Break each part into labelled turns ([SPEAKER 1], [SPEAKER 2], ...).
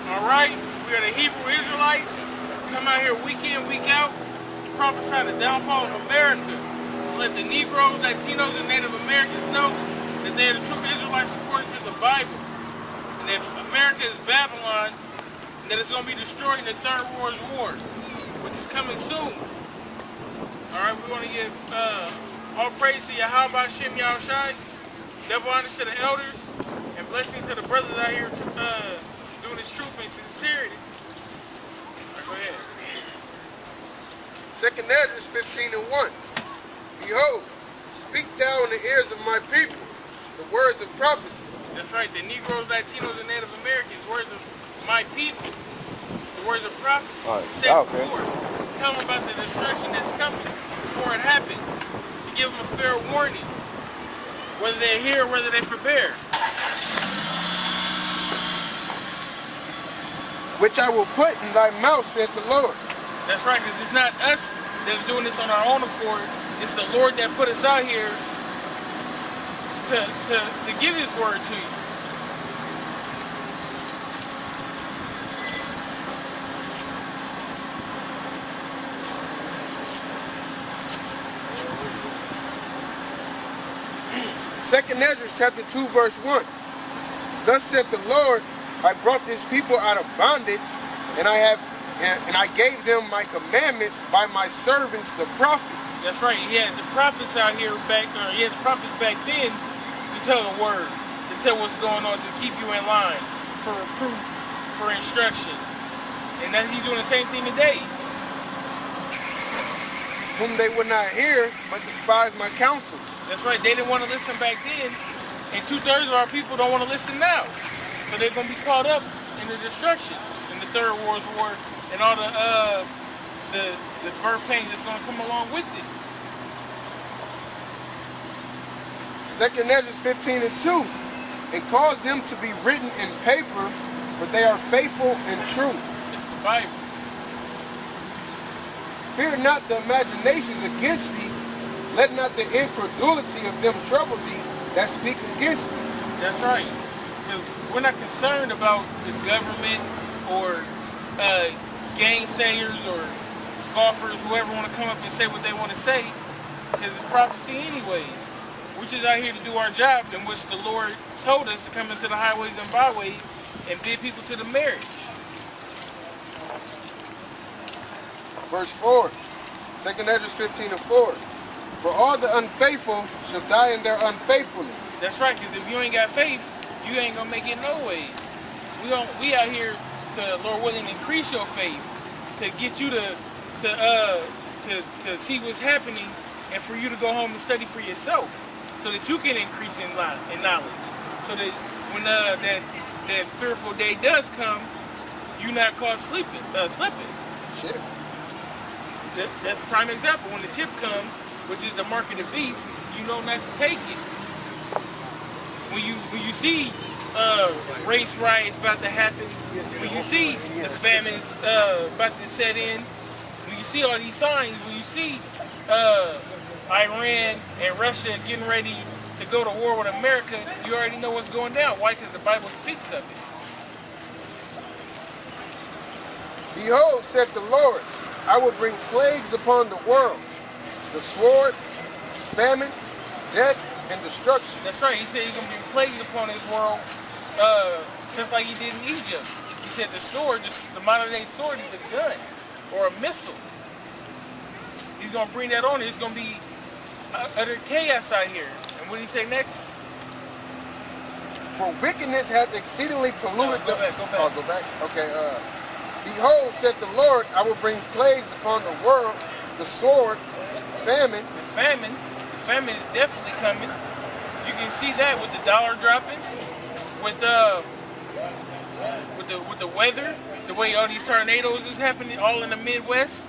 [SPEAKER 1] Alright, we are the Hebrew Israelites. Come out here week in, week out, prophesy the downfall of America. Let the Negroes, Latinos, and Native Americans know that they are the true Israelites according to the Bible. And that America is Babylon, and that it's going to be destroyed in the Third World War, which is coming soon. Alright, we want to give all praise to Yahweh Shem Yahushai, double honors to the elders, and blessings to the brothers out here doing this truth and sincerity. Alright, go ahead.
[SPEAKER 2] 2 Esdras 15:1. Behold, speak thou in the ears of my people the words of prophecy.
[SPEAKER 1] That's right, the Negroes, Latinos, and Native Americans, words of my people, the words of prophecy, set forth. Tell them about the destruction that's coming before it happens. To give them a fair warning, whether they hear or whether they forbear.
[SPEAKER 2] Which I will put in thy mouth, saith the Lord.
[SPEAKER 1] That's right, because it's not us that's doing this on our own accord. It's the Lord that put us out here to give his word to you.
[SPEAKER 2] Second Esdras Chapter 2 verse 1. Thus saith the Lord, I brought this people out of bondage, and I gave them my commandments by my servants the prophets.
[SPEAKER 1] That's right. He had the prophets out here he had the prophets back then to tell the word, to tell what's going on, to keep you in line, for reproof, for instruction. And that he's doing the same thing today.
[SPEAKER 2] Whom they would not hear, but despise my counsels.
[SPEAKER 1] That's right. They didn't want to listen back then, and 2/3 of our people don't want to listen now. So they're going to be caught up in the destruction, in the Third World War, and all the birth pains that's going to come along with it.
[SPEAKER 2] 2 Esdras 15:2. And cause them to be written in paper, for they are faithful and true.
[SPEAKER 1] It's the Bible.
[SPEAKER 2] Fear not the imaginations against thee. Let not the incredulity of them trouble thee that speak against thee.
[SPEAKER 1] That's right. We're not concerned about the government or gainsayers or scoffers, whoever want to come up and say what they want to say, because it's prophecy anyways. We're just out here to do our job, in which the Lord told us to come into the highways and byways and bid people to the marriage.
[SPEAKER 2] Verse 4, 2 Esdras 15:4. For all the unfaithful shall die in their unfaithfulness.
[SPEAKER 1] That's right, because if you ain't got faith, you ain't gonna make it no ways. We out here to, Lord willing, increase your faith, to get you to see what's happening, and for you to go home and study for yourself, so that you can increase in knowledge, so that when that fearful day does come, you're not caught slipping.
[SPEAKER 2] Chip.
[SPEAKER 1] That's a prime example. When the chip comes, which is the mark of the beast, you know not to take it. When you see race riots about to happen, when you see the famines about to set in, when you see all these signs, when you see Iran and Russia getting ready to go to war with America, you already know what's going down. Why? Because the Bible speaks of it.
[SPEAKER 2] Behold, saith the Lord, I will bring plagues upon the world, the sword, famine, death, and destruction.
[SPEAKER 1] That's right. He said he's going to bring plagues upon his world, just like he did in Egypt. He said the sword, the modern day sword, is a gun or a missile. He's going to bring that on. It's going to be utter chaos out here. And what did he say next?
[SPEAKER 2] For wickedness hath exceedingly polluted
[SPEAKER 1] Go back.
[SPEAKER 2] Oh, go back? Okay. Behold, saith the Lord, I will bring plagues upon the world, the sword, famine.
[SPEAKER 1] The famine is definitely coming. You can see that with the dollar dropping, with the weather, the way all these tornadoes is happening all in the Midwest.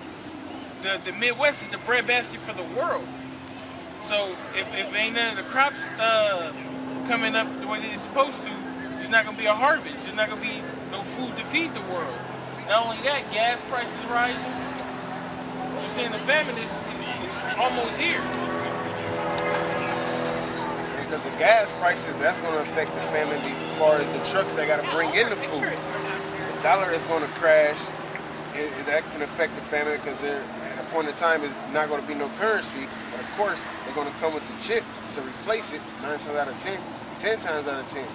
[SPEAKER 1] The Midwest is the breadbasket for the world. So if ain't none of the crops coming up the way they're supposed to, there's not gonna be a harvest. There's not gonna be no food to feed the world. Not only that, gas prices rising. There's saying? The famine is almost here.
[SPEAKER 2] Because the gas prices, that's going to affect the famine as far as the trucks they got to bring in the food. The dollar is going to crash. That can affect the famine because at a point in time it's not going to be no currency. But of course, they're going to come with the chip to replace it 9 times out of 10, 10 times out of 10.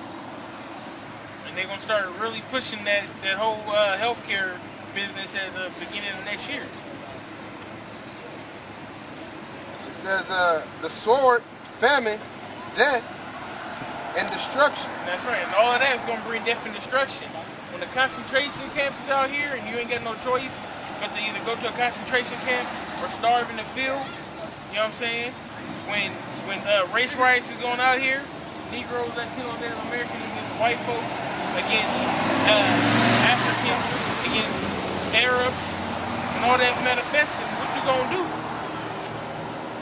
[SPEAKER 1] And they're going to start really pushing that whole healthcare business at the beginning of next year.
[SPEAKER 2] It says the sword, famine, death, and destruction.
[SPEAKER 1] That's right, and all of that is going to bring death and destruction. When the concentration camps is out here and you ain't got no choice but to either go to a concentration camp or starve in the field, you know what I'm saying? When race riots is going out here, Negroes, Latinos, Native Americans against white folks, against Africans, against Arabs, and all that's manifesting, what you gonna do?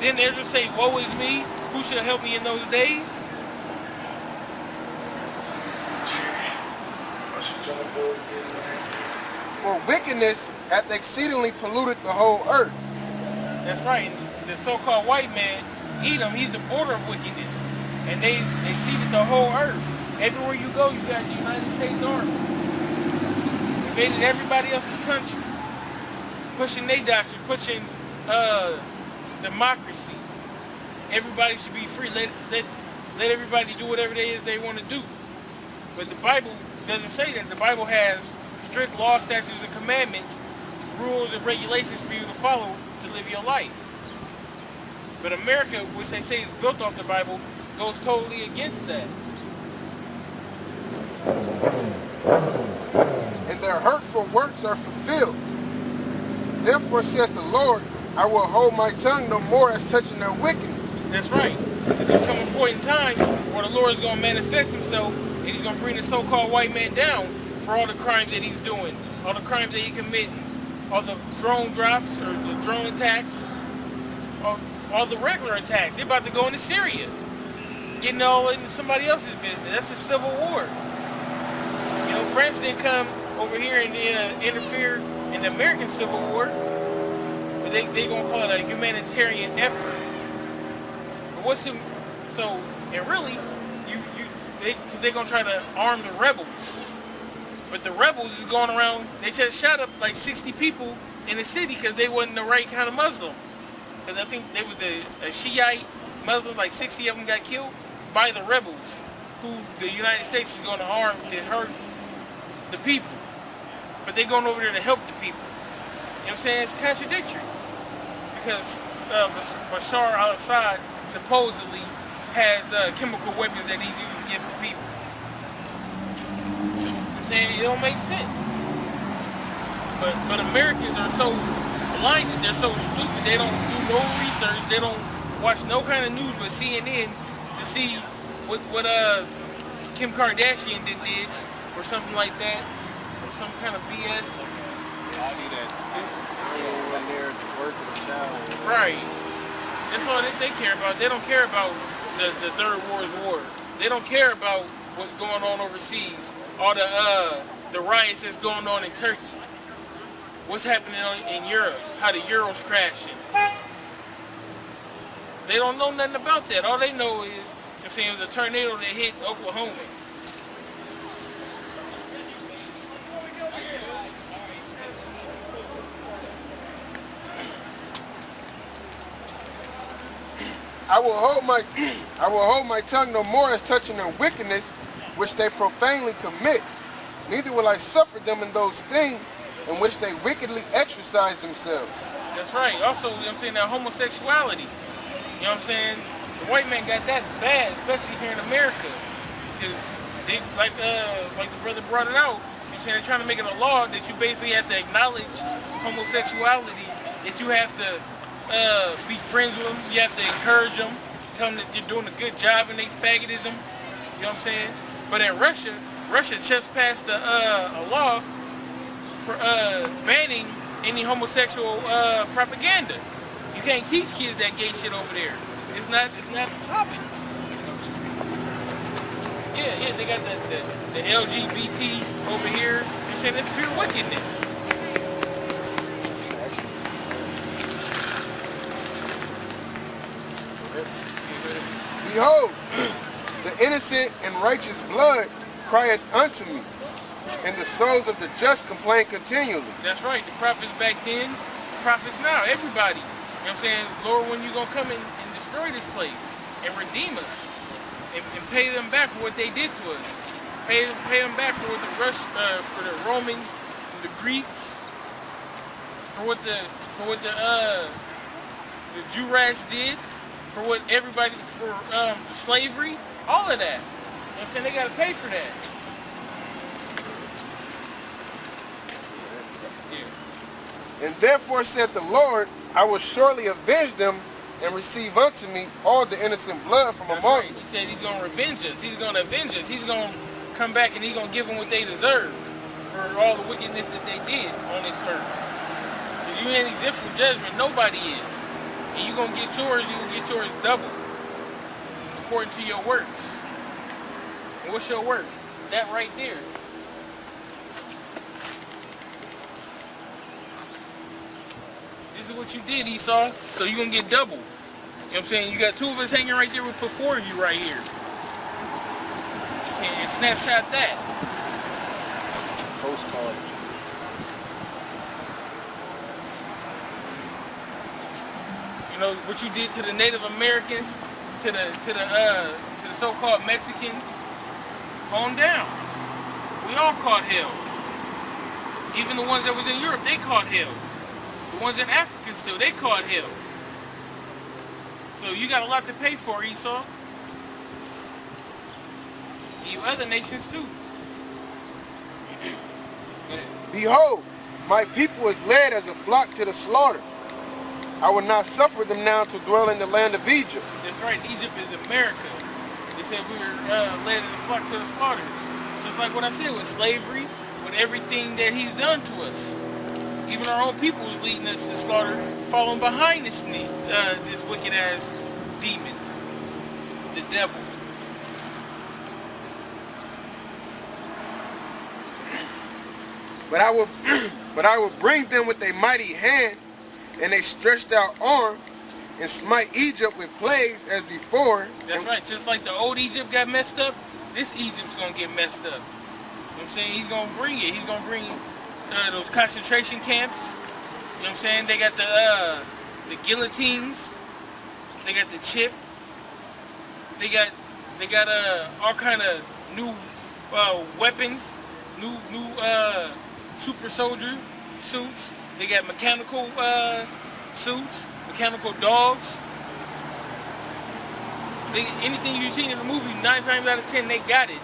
[SPEAKER 1] Then Esdras say, woe is me, who shall help me in those days?
[SPEAKER 2] For wickedness hath exceedingly polluted the whole earth.
[SPEAKER 1] That's right. The so-called white man, Edom, he's the border of wickedness. And they exceeded the whole earth. Everywhere you go, you got the United States Army. Invaded everybody else's country. Pushing their doctrine, pushing democracy. Everybody should be free. Let everybody do whatever it is they want to do. But the Bible doesn't say that. The Bible has strict law, statutes, and commandments, rules and regulations for you to follow to live your life. But America, which they say is built off the Bible, goes totally against that.
[SPEAKER 2] And their hurtful works are fulfilled. Therefore saith the Lord, I will hold my tongue no more as touching their wickedness.
[SPEAKER 1] That's right. There's going to come a point in time where the Lord is going to manifest himself and he's going to bring the so-called white man down for all the crimes that he's doing, all the crimes that he's committing, all the drone drops or the drone attacks, all the regular attacks. They're about to go into Syria, getting all into somebody else's business. That's a civil war. You know, France didn't come over here and interfere in the American Civil War, but they're going to call it a humanitarian effort. But they're going to try to arm the rebels. But the rebels is going around, they just shot up like 60 people in the city because they wasn't the right kind of Muslim. Because I think they was a Shiite Muslim, like 60 of them got killed by the rebels, who the United States is going to arm to hurt the people. But they're going over there to help the people. You know what I'm saying? It's contradictory. Because Bashar al-Assad supposedly has chemical weapons that he's using against the people. You know what I'm saying? It don't make sense. But Americans are so blinded, they're so stupid, they don't do no research, they don't watch no kind of news but CNN to see what Kim Kardashian did or something like that, or some kind of BS.
[SPEAKER 3] I see that. When they're working a child.
[SPEAKER 1] Right. That's all they care about. They don't care about the Third World War. They don't care about what's going on overseas. All the riots that's going on in Turkey. What's happening in Europe? How the euro's crashing. They don't know nothing about that. All they know is, it was a tornado that hit Oklahoma.
[SPEAKER 2] I will hold my tongue no more as touching their wickedness, which they profanely commit. Neither will I suffer them in those things in which they wickedly exercise themselves.
[SPEAKER 1] That's right. Also, you know what I'm saying, that homosexuality. You know what I'm saying? The white man got that bad, especially here in America. Because they, like the brother brought it out, you know what I'm saying, they're trying to make it a law that you basically have to acknowledge homosexuality, that you have to be friends with them, you have to encourage them, tell them that you're doing a good job in their faggotism. You know what I'm saying? But in Russia just passed a law for banning any homosexual propaganda. You can't teach kids that gay shit over there. It's not a topic. Yeah, they got the LGBT over here. They're saying it's pure wickedness.
[SPEAKER 2] Behold, the innocent and righteous blood crieth unto me, and the souls of the just complain continually.
[SPEAKER 1] That's right. The prophets back then, the prophets now, everybody. You know what I'm saying? Lord, when you going to come and destroy this place and redeem us and pay them back for what they did to us. Pay them back for what for the Romans, the Greeks, for what the Jew rats did, for what everybody, for the slavery, all of that. You know what I'm saying? They got to pay for that.
[SPEAKER 2] And therefore said the Lord, I will surely avenge them and receive unto me all the innocent blood from among them.
[SPEAKER 1] He said he's going to revenge us. He's going to avenge us. He's going to come back and he's going to give them what they deserve for all the wickedness that they did on this earth. Because you ain't exempt from judgment. Nobody is. And you're going to get yours, double according to your works. And what's your works? That right there. This is what you did, Esau. So you're going to get double. You know what I'm saying? You got two of us hanging right there. We'll put four of you right here. And snapshot that.
[SPEAKER 3] Postcard.
[SPEAKER 1] You know what you did to the Native Americans, to the so-called Mexicans. On down. We all caught hell. Even the ones that was in Europe, they caught hell. The ones in Africa still, they caught hell. So you got a lot to pay for, Esau. And you other nations too.
[SPEAKER 2] Behold, my people is led as a flock to the slaughter. I will not suffer them now to dwell in the land of Egypt.
[SPEAKER 1] That's right, Egypt is America. They said we were led as a flock to the slaughter. Just like what I said with slavery, with everything that he's done to us. Even our own people is leading us to slaughter, following behind this wicked ass demon, the devil.
[SPEAKER 2] But I will bring them with a mighty hand and a stretched out arm, and smite Egypt with plagues as before.
[SPEAKER 1] That's right. Just like the old Egypt got messed up, this Egypt's gonna get messed up. You know what I'm saying? He's gonna bring it. He's gonna bring those concentration camps. You know what I'm saying? They got the guillotines. They got the chip. They got all kind of new weapons, new super soldier suits. They got mechanical suits, mechanical dogs. Anything you've seen in the movie, 9 times out of 10, they got it.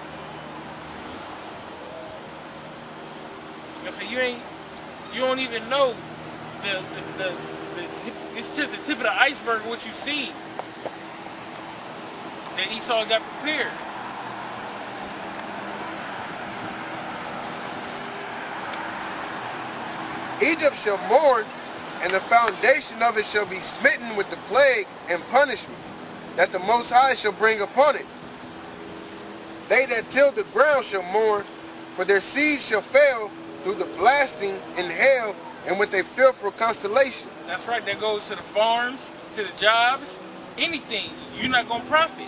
[SPEAKER 1] You know what I'm saying? You don't even know it's just the tip of the iceberg of what you see that Esau got prepared.
[SPEAKER 2] Egypt shall mourn, and the foundation of it shall be smitten with the plague and punishment that the Most High shall bring upon it. They that till the ground shall mourn, for their seed shall fail through the blasting and hail and with a fearful constellation.
[SPEAKER 1] That's right. That goes to the farms, to the jobs, anything. You're not going to profit.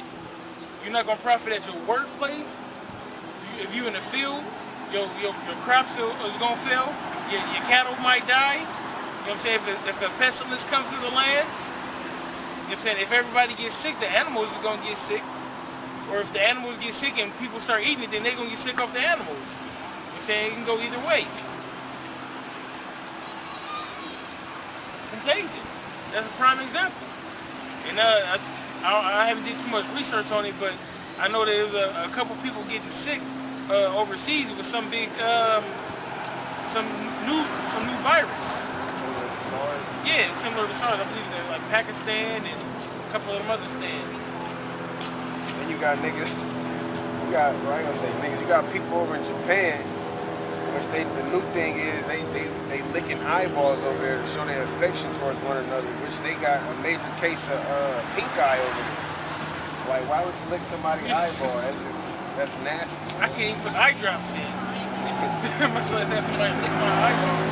[SPEAKER 1] You're not going to profit at your workplace. If you're in the field, your crops is going to fail. Your cattle might die. You know what I'm saying? If a pestilence comes through the land, you know what I'm saying? If everybody gets sick, the animals is going to get sick. Or if the animals get sick and people start eating it, then they're going to get sick off the animals. You know what I'm saying? It can go either way. Contagion. That's a prime example. And I haven't did too much research on it, but I know there was a couple people getting sick overseas with some big, some new virus.
[SPEAKER 3] Similar to SARS?
[SPEAKER 1] Yeah, similar to SARS. I believe it's in like Pakistan and a couple of them other stands.
[SPEAKER 2] And you got niggas, I ain't gonna say niggas, you got people over in Japan, which the new thing is they licking eyeballs over there to show their affection towards one another, which they got a major case of pink eye over there. Like, why would you lick somebody's eyeball? That's nasty.
[SPEAKER 1] I can't even put eye drops in. I'm not sure that somebody lick my eyeball.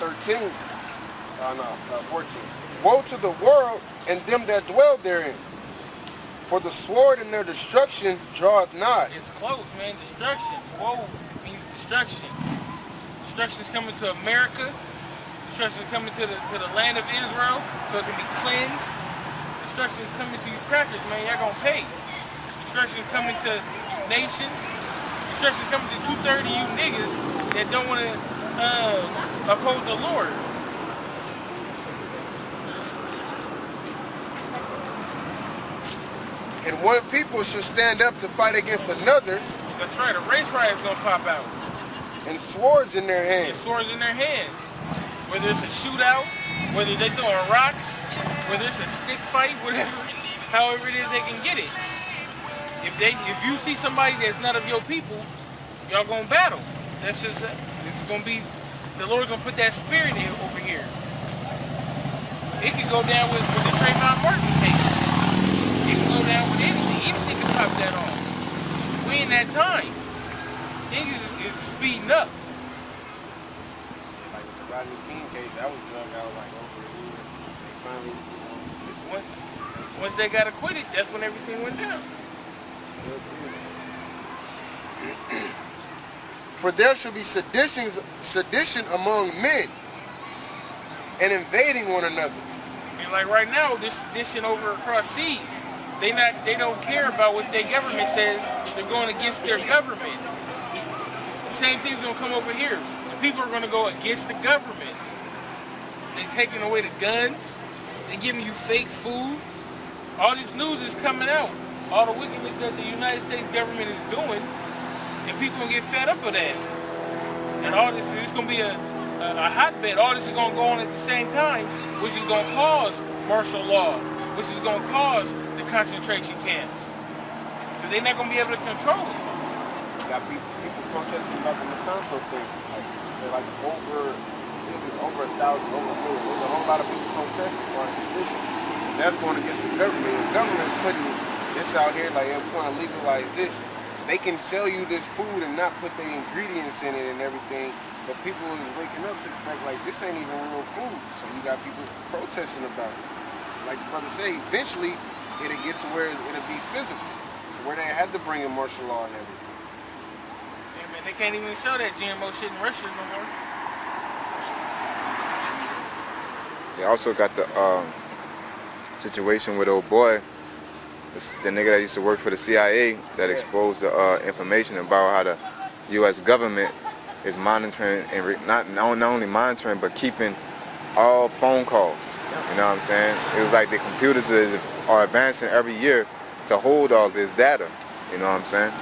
[SPEAKER 2] 13.
[SPEAKER 3] No, 14.
[SPEAKER 2] Woe to the world and them that dwell therein. For the sword in their destruction draweth nigh.
[SPEAKER 1] It's close, man. Destruction. Woe means destruction. Destruction is coming to America. Destruction is coming to the land of Israel, so it can be cleansed. Destruction is coming to you crackers, man. Y'all gonna pay. Destruction is coming to you nations. Destruction is coming to 2/3 of you niggas that don't want to uphold the Lord.
[SPEAKER 2] And one people should stand up to fight against another,
[SPEAKER 1] That's right. A race riot's gonna pop out.
[SPEAKER 2] and swords in their
[SPEAKER 1] And
[SPEAKER 2] hands.
[SPEAKER 1] swords in their hands. Whether it's a shootout, whether they're throwing rocks, whether it's a stick fight, whatever, however it is they can get it. If you see somebody that's not of your people, y'all gonna battle. That's just this is gonna be the Lord gonna put that spirit in over here. It could go down with the Trayvon Martin case. It can go down with anything. Anything can pop that off. We in that time. Things is speeding up.
[SPEAKER 3] Like with the Rodney King case, that was drug out like over a year. They finally,
[SPEAKER 1] Once they got acquitted, that's when everything went down.
[SPEAKER 2] For there shall be sedition among men, and invading one another.
[SPEAKER 1] And like right now, this sedition over across seas. They don't care about what their government says. They're going against their government. The same thing's gonna come over here. The people are gonna go against the government. They're taking away the guns. They're giving you fake food. All this news is coming out. All the wickedness that the United States government is doing, and people gonna get fed up with that. And all this, it's gonna be a hotbed. All this is gonna go on at the same time, which is gonna cause martial law, which is gonna cause the concentration camps. Because they're not gonna be able to control it.
[SPEAKER 3] you got people protesting about the Monsanto thing. Like they said, like over 1,000, there's a whole lot of people protesting for sedition.
[SPEAKER 2] That's going against the government. The government's putting this out here, like they're going to legalize this. They can sell you this food and not put the ingredients in it and everything, but people is waking up to the fact like this ain't even real food. So you got people protesting about it. Like the brother say, eventually it'll get to where it'll be physical, to where they had to bring in martial law and everything.
[SPEAKER 1] Yeah, man, they can't even sell that GMO shit in Russia no more.
[SPEAKER 4] They also got the situation with old boy, the nigga that used to work for the CIA, that exposed the information about how the U.S. government is monitoring and not only monitoring but keeping all phone calls. You know what I'm saying? It was like the computers are advancing every year to hold all this data. You know what I'm saying?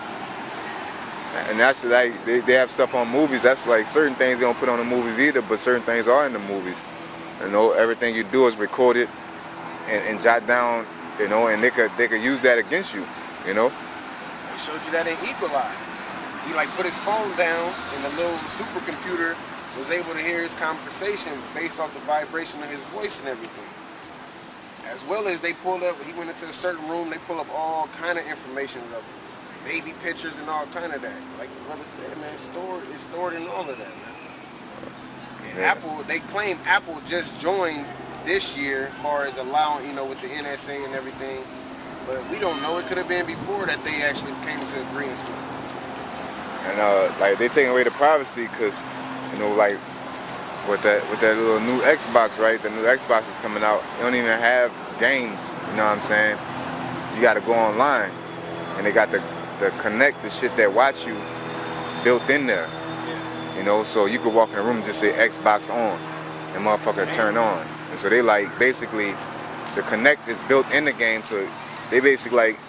[SPEAKER 4] And that's like they have stuff on movies. That's like certain things they don't put on the movies either, but certain things are in the movies. You know, everything you do is recorded and jot down. You know, and they could use that against you. You know.
[SPEAKER 2] They showed you that in Eagle Eye. He like put his phone down and the little supercomputer was able to hear his conversation based off the vibration of his voice and everything. As well as they pulled up, he went into a certain room, they pull up all kind of information of baby pictures and all kind of that. Like the brother said, man, it's stored in all of that, man. And
[SPEAKER 4] Yeah.
[SPEAKER 2] Apple, they claim Apple just joined this year as far as allowing, you know, with the NSA and everything. But we don't know. It could have been before that they actually came to agreements with it.
[SPEAKER 4] And like they taking away the privacy because, you know, like with that little new Xbox, right? The new Xbox is coming out. They don't even have games. You know what I'm saying? You got to go online, and they got the connect the shit that watch you built in there. You know, so you could walk in the room and just say Xbox on, and motherfucker turn on. And so they like basically the connect is built in the game, so they basically like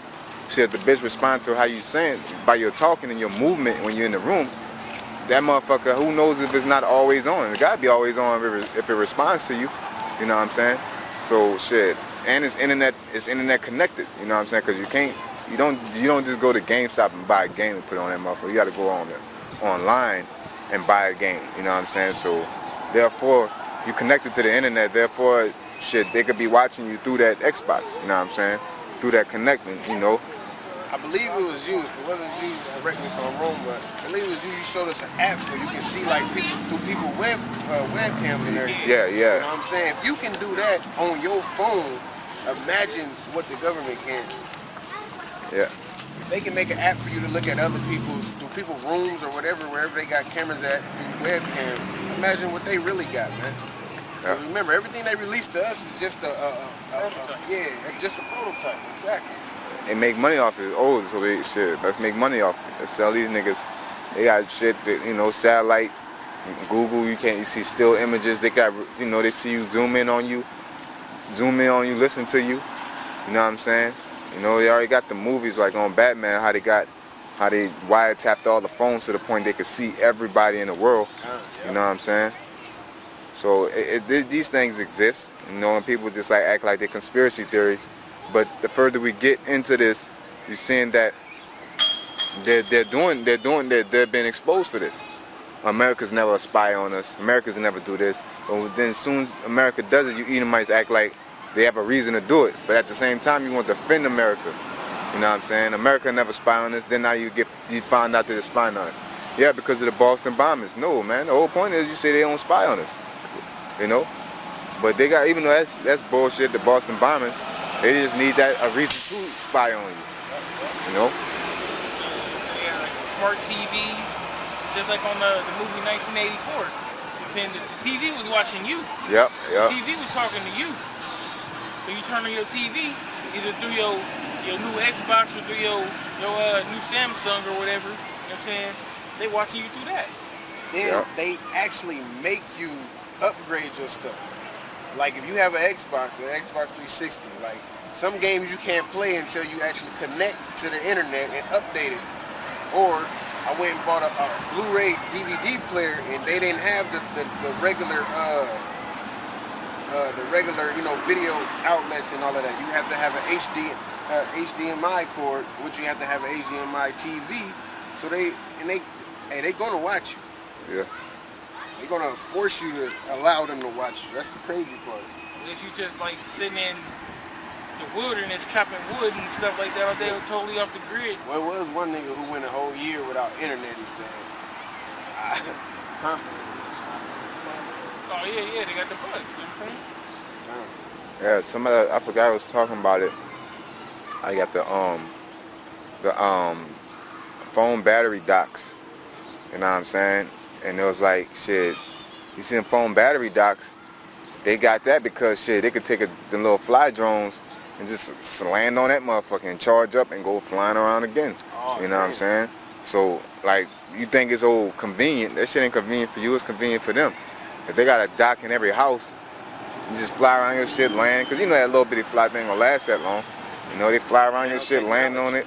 [SPEAKER 4] shit. The bitch respond to how you saying by your talking and your movement when you're in the room. That motherfucker, who knows if it's not always on? It gotta be always on if it responds to you. You know what I'm saying? So shit, and it's internet connected. You know what I'm saying? Because you don't just go to GameStop and buy a game and put it on that motherfucker. You gotta go online and buy a game. You know what I'm saying? So therefore, you connected to the internet. Therefore, shit, they could be watching you through that Xbox. You know what I'm saying? Through that connecting. You know.
[SPEAKER 2] I believe it was you. If it wasn't you, correct me if I'm wrong, but I believe it was you. You showed us an app where you can see like people through people webcams and everything.
[SPEAKER 4] Yeah,
[SPEAKER 2] You
[SPEAKER 4] yeah.
[SPEAKER 2] know what I'm saying? If you can do that on your phone, imagine what the government can.
[SPEAKER 4] Yeah.
[SPEAKER 2] They can make an app for you to look at other people's rooms or whatever, wherever they got cameras at through webcam. Imagine what they really got, man.
[SPEAKER 4] Yeah.
[SPEAKER 2] Remember, everything they release to us is just just a prototype. Exactly.
[SPEAKER 4] They make money off it. Oh, so they shit. Let's make money off it. Let's sell these niggas. They got shit that, satellite, Google. You see still images. They got, they see you zoom in on you, listen to you. You know what I'm saying? They already got the movies like on Batman. How they wiretapped all the phones to the point they could see everybody in the world. You know what I'm saying? So these things exist, and people just like act like they're conspiracy theories. But the further we get into this, you're seeing that they're being exposed for this. America's never a spy on us. America's never do this. But then as soon as America does it, you Edomites act like they have a reason to do it. But at the same time, you want to defend America. You know what I'm saying? America never spy on us. Then now you find out that they're spying on us. Yeah, because of the Boston bombings. No, man. The whole point is you say they don't spy on us. But they got, even though that's bullshit, the Boston bombings, they just need a reason to spy on you.
[SPEAKER 1] Yeah, like smart TVs, just like on the movie 1984. I'm saying the TV was watching you.
[SPEAKER 4] Yep.
[SPEAKER 1] The TV was talking to you. So you turn on your TV, either through your new Xbox or through your new Samsung or whatever. You know what I'm saying? They watching you through that.
[SPEAKER 2] Then they actually make you upgrade your stuff. Like if you have an Xbox 360, like some games you can't play until you actually connect to the internet and update it. Or I went and bought a Blu-ray DVD player and they didn't have the regular video outlets and all of that. You have to have an HDMI cord, which you have to have an HDMI TV. So they gonna watch you.
[SPEAKER 4] Yeah.
[SPEAKER 2] They're gonna force you to allow them to watch you. That's the crazy part.
[SPEAKER 1] If you just like sitting in the wilderness chopping wood and stuff like that, they were totally off the grid.
[SPEAKER 2] Well, it was one nigga who went a whole year without internet, he said.
[SPEAKER 1] Oh yeah, they got the bugs, you know what I'm saying?
[SPEAKER 4] Yeah, somebody, I forgot I was talking about it. I got the phone battery docks. You know what I'm saying? And it was like, shit, you see them phone battery docks, they got that because, shit, they could take the little fly drones and just land on that motherfucker and charge up and go flying around again. You know what I'm saying? So, like, you think it's old convenient. That shit ain't convenient for you, it's convenient for them. If they got a dock in every house, you just fly around your shit, land, because that little bitty fly thing gonna last that long. They fly around your shit, land on it,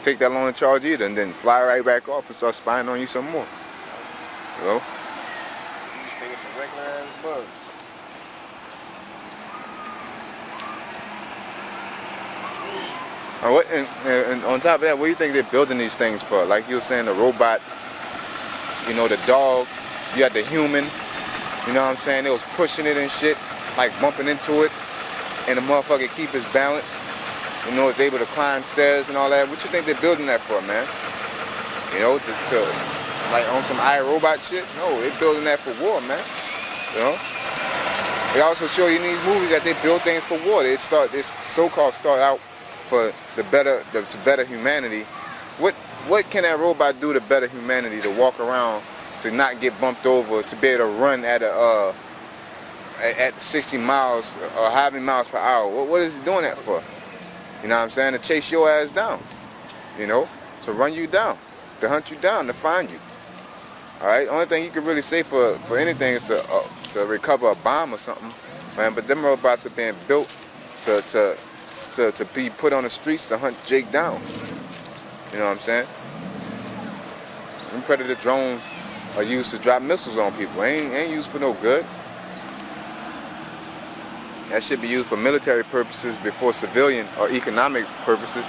[SPEAKER 4] take that long to charge either, and then fly right back off and start spying on you some more.
[SPEAKER 2] You just think it's a regular ass bug.
[SPEAKER 4] And on top of that, what do you think they're building these things for? Like you were saying, the robot, the dog, you had the human, you know what I'm saying? They was pushing it and shit, like bumping into it, and the motherfucker keep his balance, it's able to climb stairs and all that. What you think they're building that for, man? To like on some iRobot shit? No, they're building that for war, man. They also show you in these movies that they build things for war. This so-called start out for to better humanity. What can that robot do to better humanity? To walk around, to not get bumped over, to be able to run at 60 miles or how many miles per hour? What is he doing that for? You know what I'm saying? To chase your ass down. To run you down, to hunt you down, to find you. All right. Only thing you can really say for anything is to recover a bomb or something, man. But them robots are being built to be put on the streets to hunt Jake down. You know what I'm saying? Them Predator drones are used to drop missiles on people. Ain't used for no good. That should be used for military purposes before civilian or economic purposes.